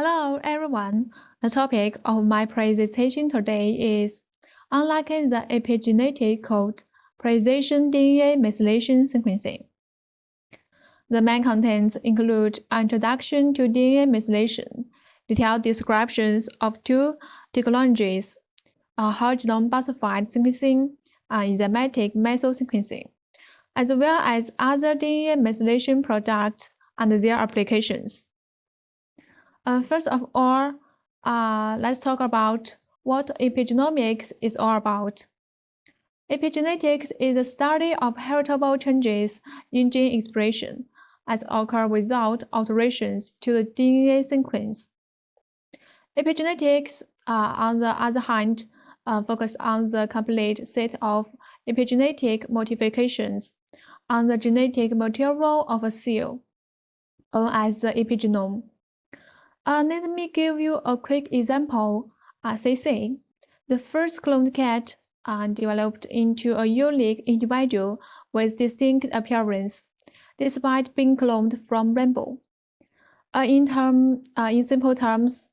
Hello, everyone. The topic of my presentation today is Unlocking the Epigenetic Code, Precision DNA Methylation Sequencing. The main contents include an introduction to DNA methylation, detailed descriptions of two technologies, whole genome Bisulfite sequencing and enzymatic Methyl-sequencing, as well as other DNA methylation products and their applications. First of all, let's talk about what epigenomics is all about. Epigenetics is the study of heritable changes in gene expression as occur without alterations to the DNA sequence. Epigenetics, on the other hand, focus on the complete set of epigenetic modifications on the genetic material of a cell, known as the epigenome. Let me give you a quick example. CC, the first cloned cat, developed into a unique individual with distinct appearance, despite being cloned from rainbow. In simple terms,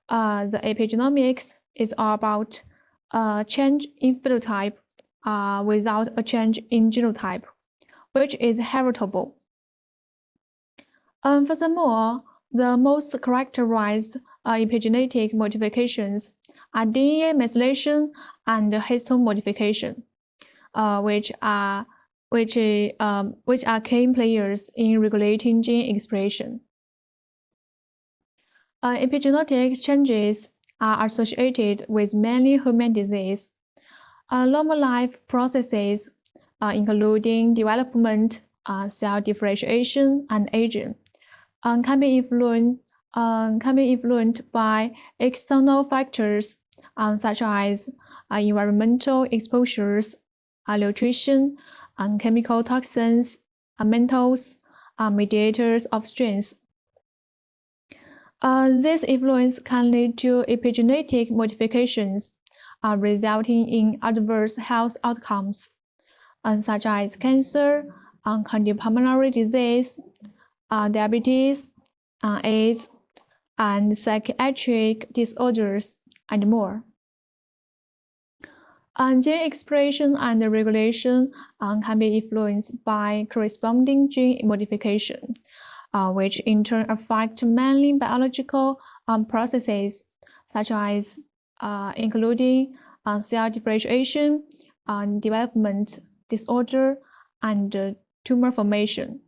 the epigenomics is all about a change in phenotype without a change in genotype, which is heritable. Furthermore, the most characterized epigenetic modifications are DNA methylation and histone modification, which are key players in regulating gene expression. Epigenetic changes are associated with many human diseases. Normal life processes, including development, cell differentiation, and aging, can be influenced by external factors such as environmental exposures, nutrition, chemical toxins, metals, mediators of stress. This influence can lead to epigenetic modifications, resulting in adverse health outcomes, such as cancer, cardiopulmonary disease, diabetes, AIDS, and psychiatric disorders, and more. Gene expression and regulation can be influenced by corresponding gene modification, which in turn affect mainly biological processes, such as including cell differentiation, development disorder, and tumor formation.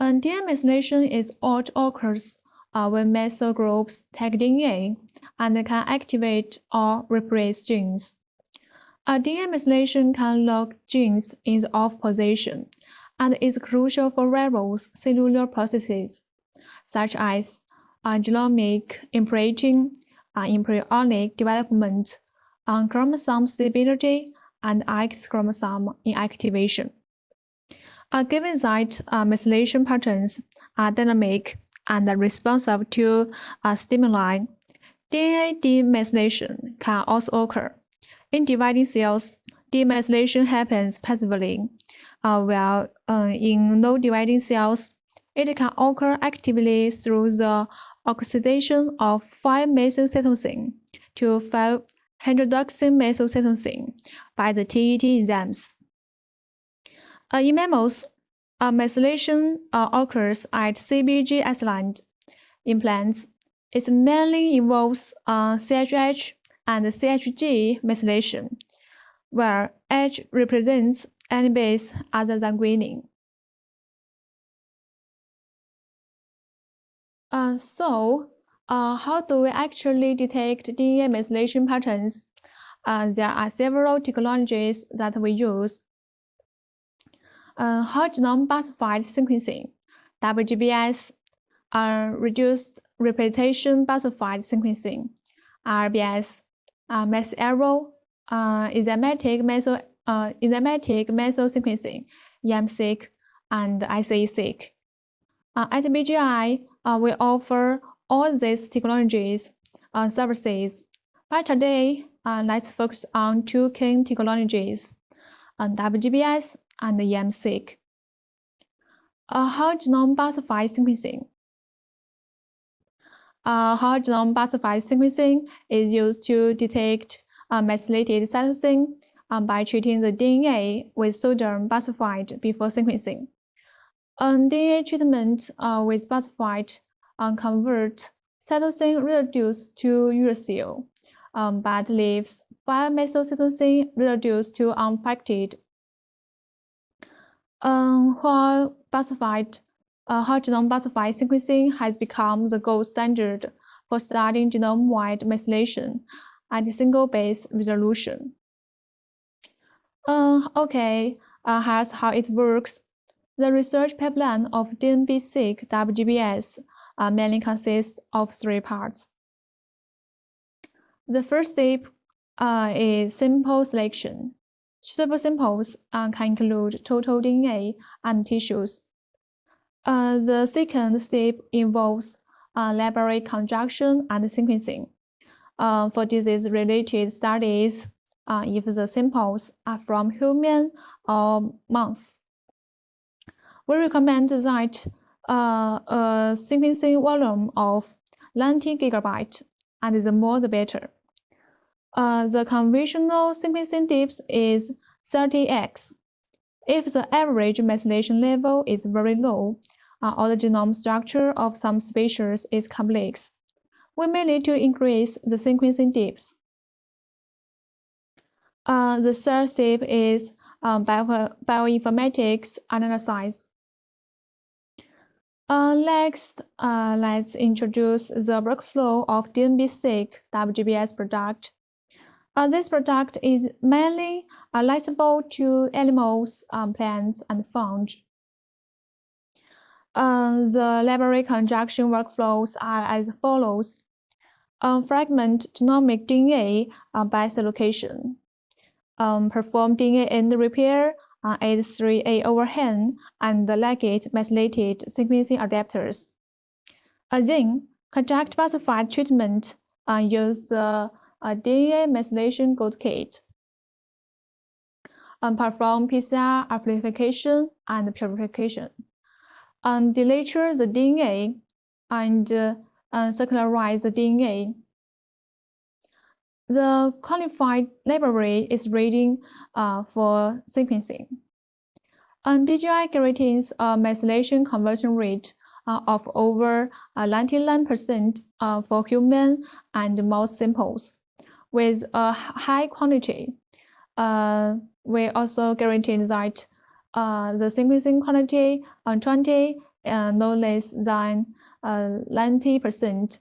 DNA methylation is what occurs when methyl groups take DNA and can activate or repress genes. DNA methylation can lock genes in the off position and is crucial for various cellular processes, such as genomic imprinting, embryonic development, chromosome stability, and X chromosome inactivation. Given that methylation patterns are dynamic and responsive to stimuli, DNA demethylation can also occur. In dividing cells, demethylation happens passively, while in no-dividing cells, it can occur actively through the oxidation of 5-methylcetosine to 5-hydroxymethylcetosine by the TET enzymes. In mammals, methylation occurs at CBG island. In plants, it mainly involves CHH and CHG methylation, where H represents any base other than guanine. How do we actually detect DNA methylation patterns? There are several technologies that we use. Whole genome Bisulfite sequencing, WGBS, reduced replication Bisulfite sequencing, RBS, methyl enzymatic Methyl-sequencing, EM-Seq, and ICE-seq. At BGI, we offer all these technologies services. But today, let's focus on two key technologies, WGBS and EM-Seq. Whole genome Bisulfite sequencing. whole genome Bisulfite sequencing is used to detect methylated cytosine by treating the DNA with sodium bisulfite before sequencing. DNA treatment with bisulfite converts cytosine residue to uracil, but leaves 5-methylcytosine residue to unaffected. While whole genome Bisulfite sequencing has become the gold standard for studying genome-wide methylation at single base resolution. Here's how it works. The research pipeline of DNBSEQ WGBS mainly consists of 3 parts. The first step is sample selection. Suitable samples can include total DNA and tissues. The second step involves library conjunction and sequencing. For disease-related studies, if the samples are from human or mouse, we recommend that a sequencing volume of 90 GB, and the more the better. The conventional sequencing depth is 30x. If the average methylation level is very low, or the genome structure of some species is complex, we may need to increase the sequencing depth. The third step is bioinformatics analysis. Next, let's introduce the workflow of DNBSEQ WGBS product. This product is mainly licensable to animals, plants, and fungi. The library conjunction workflows are as follows. Fragment genomic DNA by location. Perform DNA end repair, add 3A overhang, and ligate methylated sequencing adapters. Then, conduct Bisulfite treatment and use the DNA methylation gold kit. Perform PCR amplification and purification. Denature the DNA and circularize the DNA. The qualified library is ready for sequencing. BGI guarantees a methylation conversion rate of over 99% for human and mouse samples, with a high quality. We also guarantee that the sequencing quality 20 no less than 90%.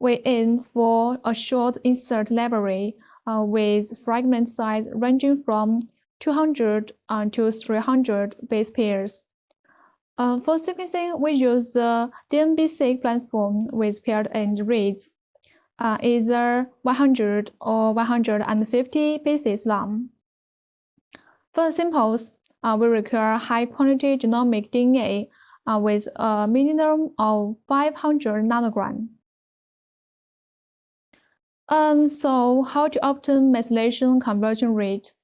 We aim for a short insert library with fragment size ranging from 200 to 300 base pairs. For sequencing, we use the DNBSEQ platform with paired end reads, either 100 or 150 bases long. For samples, we require high-quality genomic DNA with a minimum of 500 nanograms. So, how to obtain methylation conversion rate?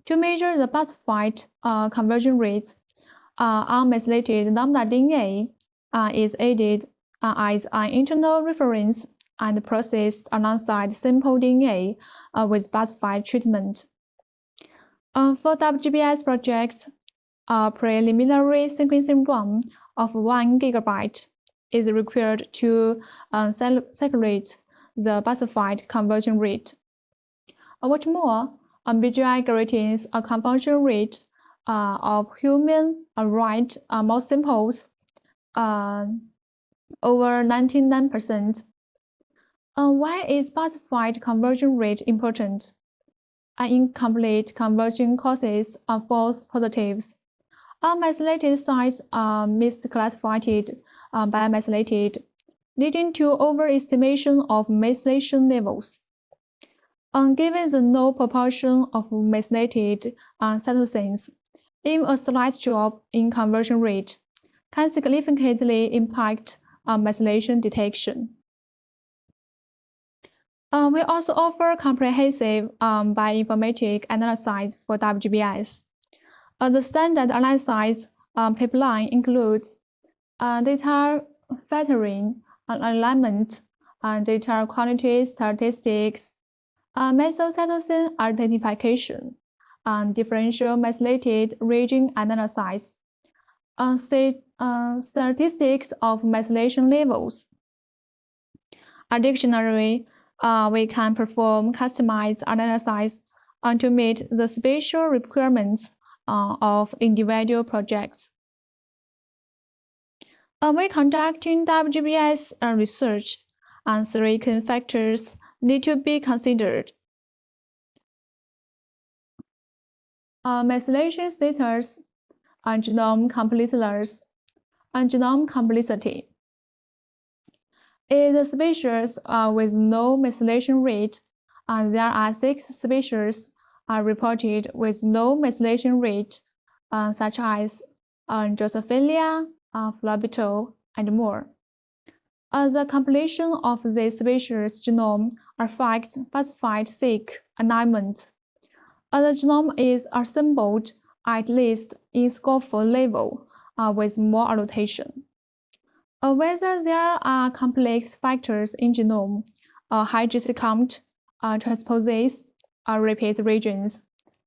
To measure the Bisulfite conversion rate, unmethylated lambda DNA is added as an internal reference and processed alongside sample DNA with Bisulfite treatment. For WGBS projects, a preliminary sequencing run of 1 GB is required to calculate the Bisulfite conversion rate. What's more, BGI guarantees a conversion rate of human rat mouse samples over 99%. Why is Bisulfite conversion rate important? An incomplete conversion causes false positives. Unmethylated sites are misclassified by methylated, leading to overestimation of methylation levels. Given the low proportion of methylated cytosines, even a slight drop in conversion rate can significantly impact methylation detection. We also offer comprehensive bioinformatic analysis for WGBS. The standard analysis pipeline includes data filtering, alignment, data quality statistics, methyl-cytosine identification, differential methylated region analysis, statistics of methylation levels. Additionally, we can perform customized analysis to meet the special requirements of individual projects. When conducting WGBS research, 3 key factors need to be considered. Methylation status, genome completeness, and genome complexity. In the species with no methylation rate, there are 6 species reported with low methylation rate, such as Drosophila, Flabito, and more. The completion of this species genome affects Bisulfite-seq alignment. The genome is assembled at least in scaffold level with more annotation. Whether there are complex factors in genome, high GC count, transposase, repeat regions,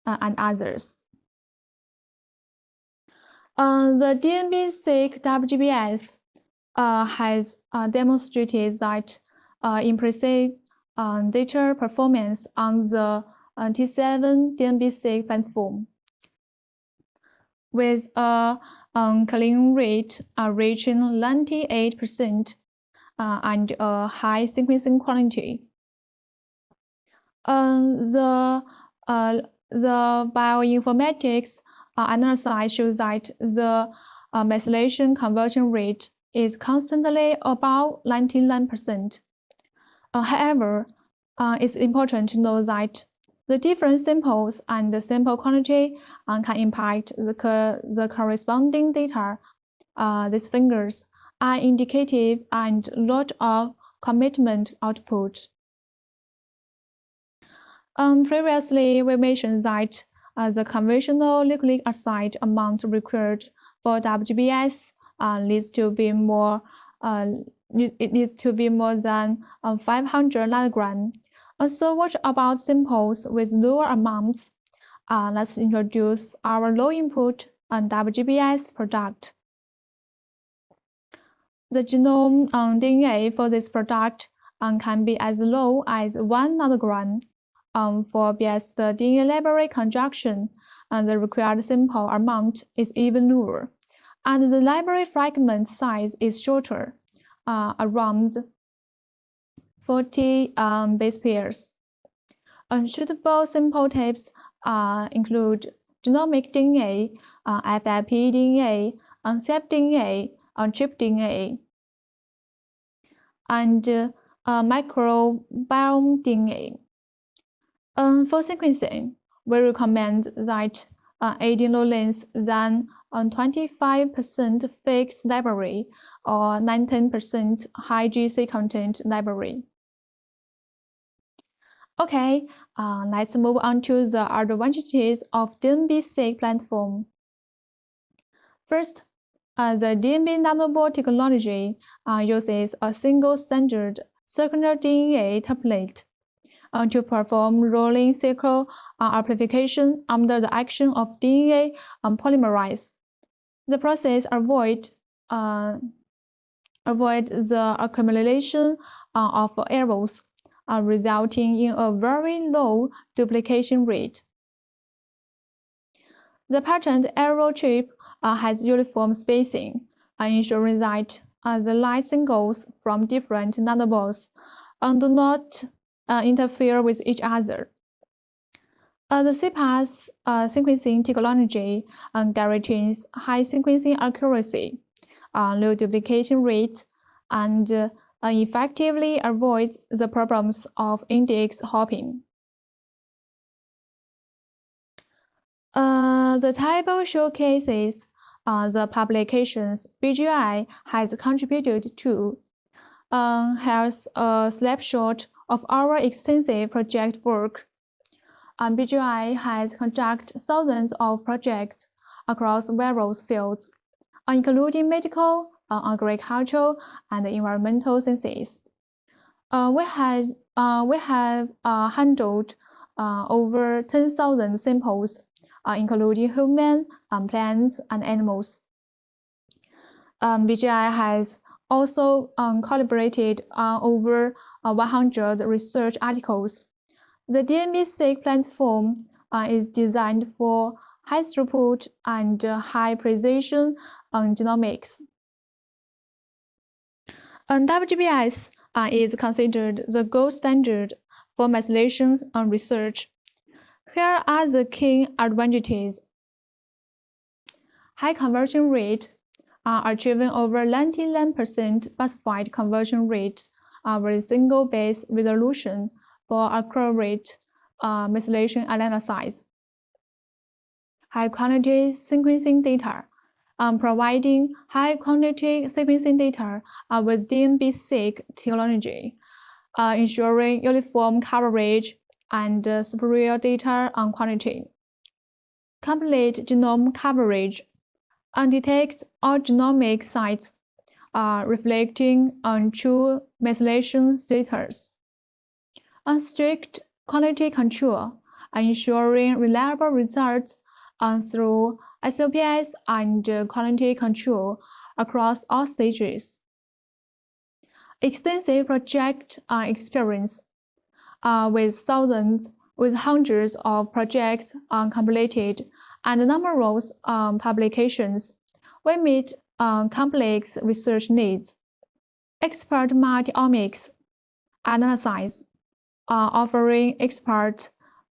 and others. The DNBSEQ WGBS has demonstrated that impressive data performance on the T7 DNBSEQ platform, with a clean rate reaching 98% and a high sequencing quality. The bioinformatics analysis shows that the methylation conversion rate is constantly above 99%. However, it's important to know that the different samples and the sample quantity can impact the corresponding data. These figures are indicative and not a commitment output. Previously, we mentioned that the conventional nucleic acid amount required for WGBS needs to be more than 500 nanograms. So what about samples with lower amounts? Let's introduce our low input WGBS product. The genome DNA for this product can be as low as 1 nanogram. For BS the DNA library conjunction, the required sample amount is even lower, and the library fragment size is shorter, around 40 base pairs. Suitable sample types include genomic DNA, FIP DNA, cfDNA, chip DNA, and microbiome DNA. For sequencing, we recommend that adding no less than 25% fixed library or 19% high GC content library. Okay, let's move on to the advantages of DNBSEQ platform. First, the DNB nanobot technology uses a single standard circular DNA template to perform rolling cycle amplification under the action of DNA polymerase. The process avoids the accumulation of errors, resulting in a very low duplication rate. The patterned arrow chip has uniform spacing, ensuring that the light singles from different nanobots do not interfere with each other. The CPAS sequencing technology guarantees high sequencing accuracy, low duplication rate, and effectively avoids the problems of index hopping. The table showcases the publications BGI has contributed to. Here's a snapshot of our extensive project work. BGI has conducted thousands of projects across various fields, including medical, on agricultural and environmental sciences. We have handled over 10,000 samples, including human, plants, and animals. BGI has also collaborated on over 100 research articles. The DNBSEQ platform is designed for high throughput and high precision genomics. WGBS is considered the gold standard for methylation research. Here are the key advantages. High conversion rate, achieving over 99% Bisulfite conversion rate with single base resolution for accurate methylation analysis. High quality sequencing data, providing high quantity sequencing data with DNBSEQ technology, ensuring uniform coverage and superior data on quality. Complete genome coverage detects all genomic sites reflecting on true methylation status. Strict quality control, ensuring reliable results through SOPs and quality control across all stages. Extensive project experience with hundreds of projects completed and numerous publications. We meet complex research needs. Expert multi-omics analysis, offering expert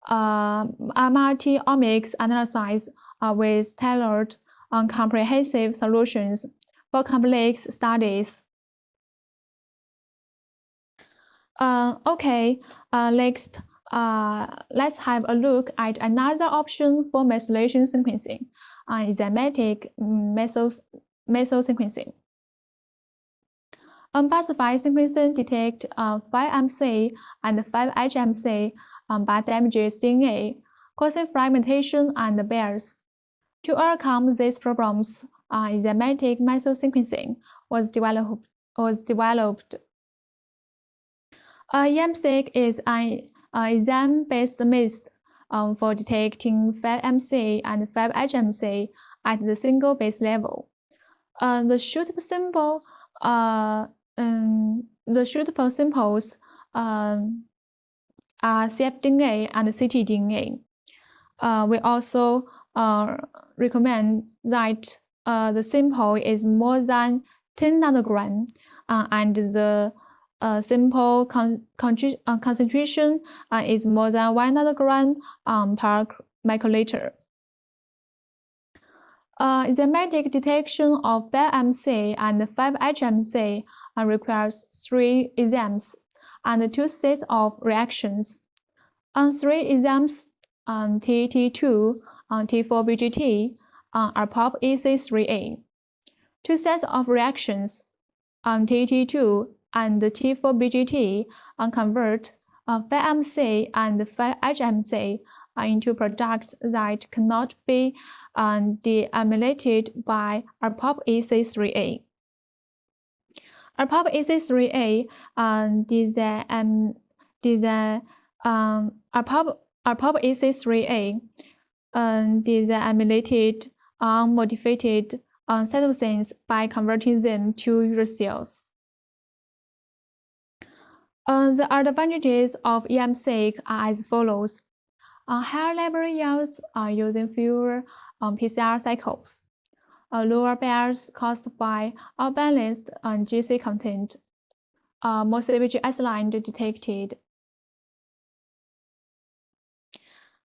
multi-omics analysis with tailored comprehensive solutions for complex studies. Next, let's have a look at another option for methylation sequencing, enzymatic methyl-sequencing. Bisulfite sequencing detects 5-MC and 5-HMC but damages DNA, causing fragmentation and bias. To overcome these problems, enzymatic methyl-sequencing was developed. EM-Seq is an enzyme-based method for detecting 5-MC and 5-HMC at the single base level. The suitable samples are cfDNA and ctDNA. We also recommend that the sample is more than 10 nanogram and the sample concentration is more than 1 nanogram per microliter. Enzymatic detection of 5-MC and 5-HMC requires 3 enzymes and 2 sets of reactions. 3 enzymes, TT2, T4-BGT, are POP-EC3A. 2 sets of reactions, TT2 and T4-BGT, convert 5-MC and 5-HMC into products that cannot be deaminated by POP-EC3A. POP-EC3A deaminated unmodified cytosines by converting them to uracils. The advantages of EM-Seq are as follows. Higher library yields using fewer PCR cycles. Lower bias caused by unbalanced GC content. More CPG isolines detected.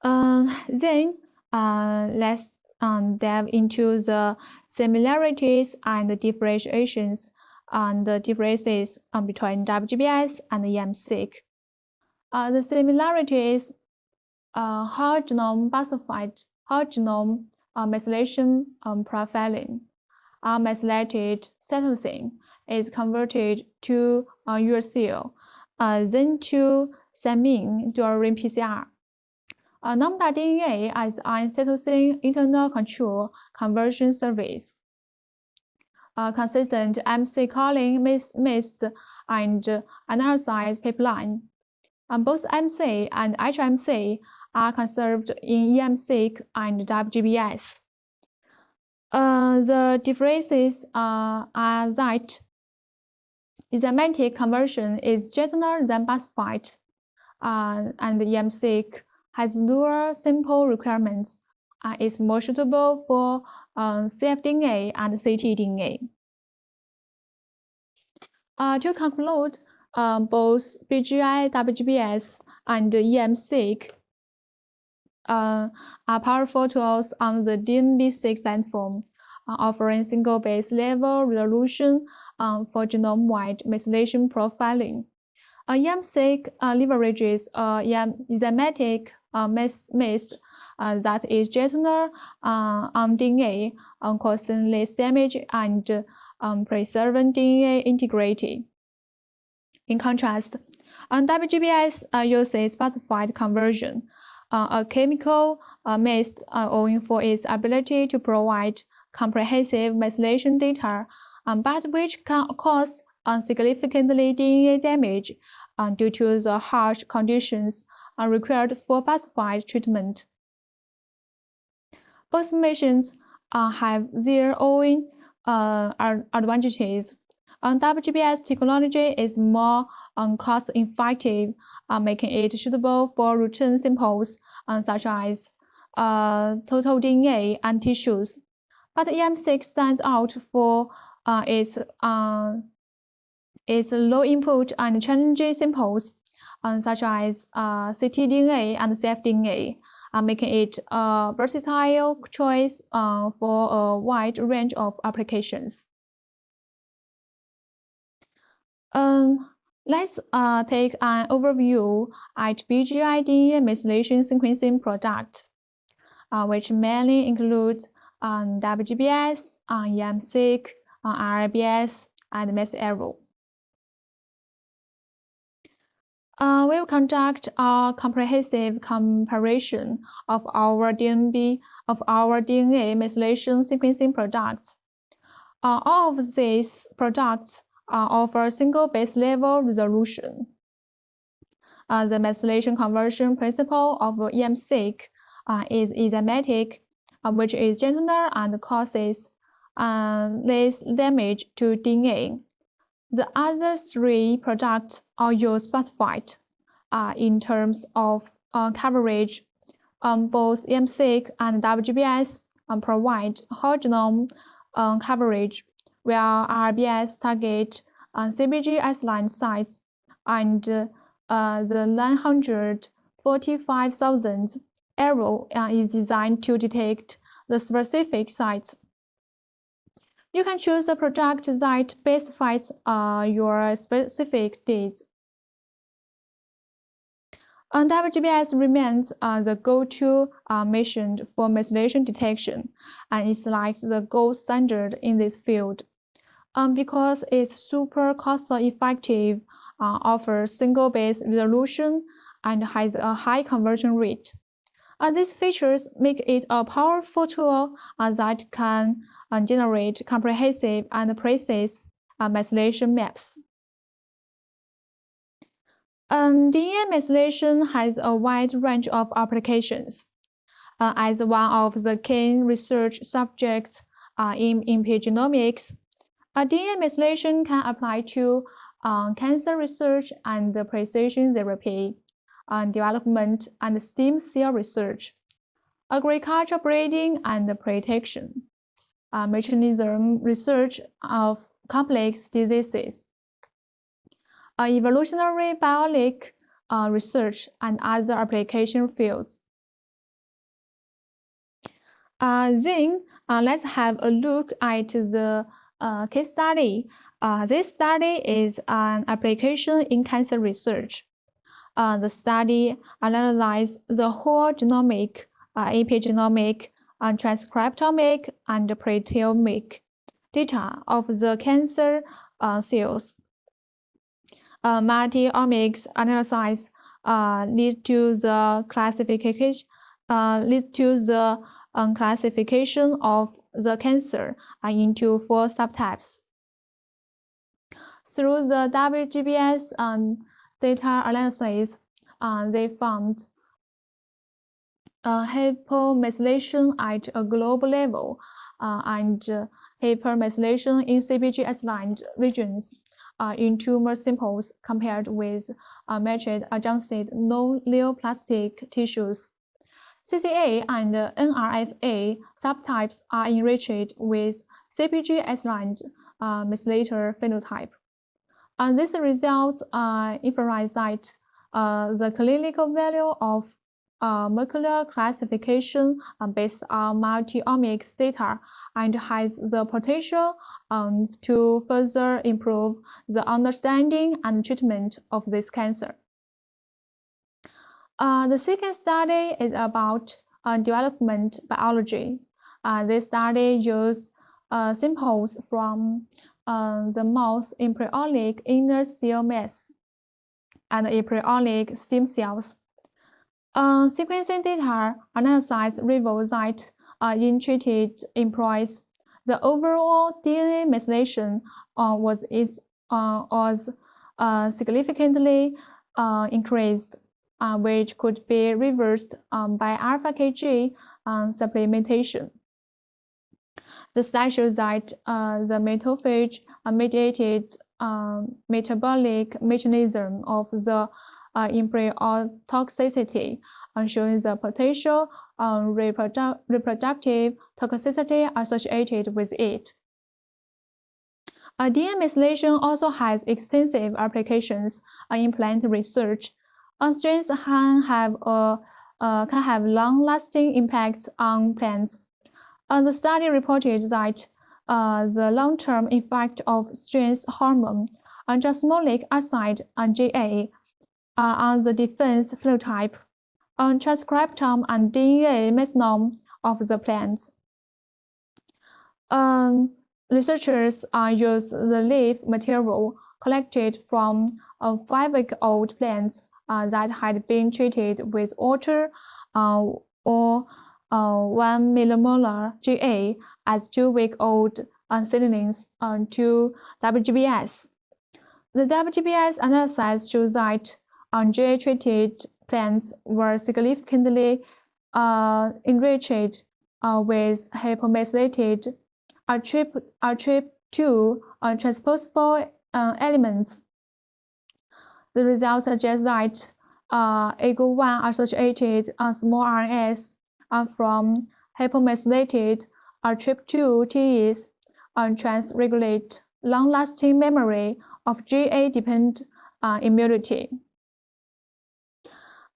Then let's dive into the similarities and differentiations and the differences between WGBS and EM-Seq. The similarities: whole genome Bisulfite, whole genome methylation profiling. Methylated cytosine is converted to uracil, then to thymine during PCR. Lambda DNA as an cytosine internal control conversion service. consistent MC calling mixed and analyzed pipeline. Both MC and HMC are conserved in EM-Seq and WGBS. The differences are that enzymatic conversion is gentler than Bisulfite, and EM-Seq has lower sample requirements and is more suitable for cfDNA and ctDNA. To conclude, both BGI, WGBS, and EM-Seq are powerful tools on the DNBSEQ platform, offering single base level resolution for genome-wide methylation profiling. EM-Seq leverages enzymatic mixed that is gentler on DNA, causing less damage and preserving DNA integrity. In contrast, WGBS uses Bisulfite conversion, a chemical mixed owing for its ability to provide comprehensive methylation data, but which can cause significantly DNA damage due to the harsh conditions required for Bisulfite treatment. Both machines have their own advantages. WGBS technology is more cost-effective, making it suitable for routine samples such as total DNA and tissues. But EM-Seq stands out for its low input and challenging samples such as ctDNA and cfDNA, making it a versatile choice for a wide range of applications. Let's take an overview at BGI DNA methylation sequencing products, which mainly includes WGBS, EM-Seq, RBS, and Methyl. We will conduct a comprehensive comparison of our DNA methylation sequencing products. All of these products offer single base level resolution. The methylation conversion principle of EM-Seq is enzymatic, which is gentler and causes less damage to DNA. The other three products all use Bisulfite. In terms of coverage, both EM-Seq and WGBS provide whole genome coverage, where RBS target CpG line sites and the 945,000 arrow is designed to detect the specific sites. You can choose a product that specifies your specific needs. WGBS remains the go-to mission for methylation detection and is like the gold standard in this field. Because it's super cost-effective, offers single-base resolution, and has a high conversion rate. These features make it a powerful tool that can generate comprehensive and precise methylation maps. DNA methylation has a wide range of applications. As one of the key research subjects in epigenomics, DNA methylation can apply to cancer research and precision therapy, development and stem cell research, agriculture breeding and protection, mechanism research of complex diseases, evolutionary biologic research, and other application fields. Then let's have a look at the case study. This study is an application in cancer research. The study analyzes the whole genomic, epigenomic, transcriptomic, and proteomic data of the cancer cells. Multi-omics analysis leads to the classification, leads to the classification of the cancer into 4 subtypes. Through the WGBS data analysis, they found hypomethylation at a global level and hypermethylation in CpG-aligned regions in tumor samples compared with matched adjacent non-neoplastic tissues. CCA and NRFA subtypes are enriched with CpG-aligned methylator phenotype. These results emphasize the clinical value of molecular classification based on multi-omics data and has the potential to further improve the understanding and treatment of this cancer. The second study is about development biology. This study uses samples from the mouse embryonic inner cell mass and embryonic stem cells. Sequencing data analysis reveals that in treated embryos, the overall DNA methylation was significantly increased, which could be reversed by alpha-Kg supplementation. The study shows that the mitophage-mediated metabolic mechanism of the embryotoxicity showing the potential reproductive toxicity associated with it. DNA methylation also has extensive applications in plant research. Strains can have long-lasting impacts on plants. The study reported that the long-term effect of stress hormone, jasmolic acid, GA, on the defense phenotype, transcriptome and DNA methanome of the plants. Researchers used the leaf material collected from 5-week-old plants that had been treated with water or 1 millimolar GA as 2-week-old seedlings to WGBS. The WGBS analysis shows that GA-treated plants were significantly enriched with hypomethylated TRP2 transposable elements. The results suggest that AGO1-associated small RNAs from hypomethylated TRP2 TEs transregulate long-lasting memory of GA-dependent immunity.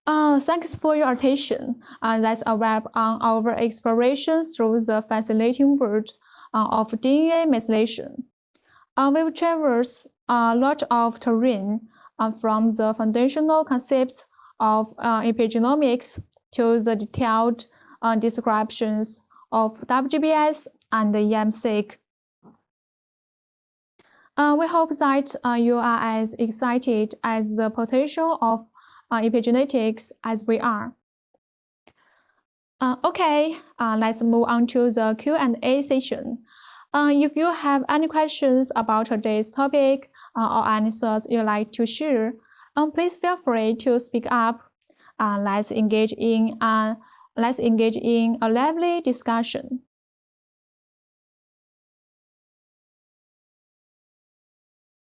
Thanks for your attention. That's a wrap on our exploration through the fascinating world of DNA methylation. We've traversed a lot of terrain from the foundational concepts of epigenomics to the detailed descriptions of WGBS and EM-Seq. We hope that you are as excited as the potential of epigenetics as we are. Okay, let's move on to the Q&A session. If you have any questions about today's topic or any thoughts you'd like to share, please feel free to speak up. Let's engage in a lively discussion.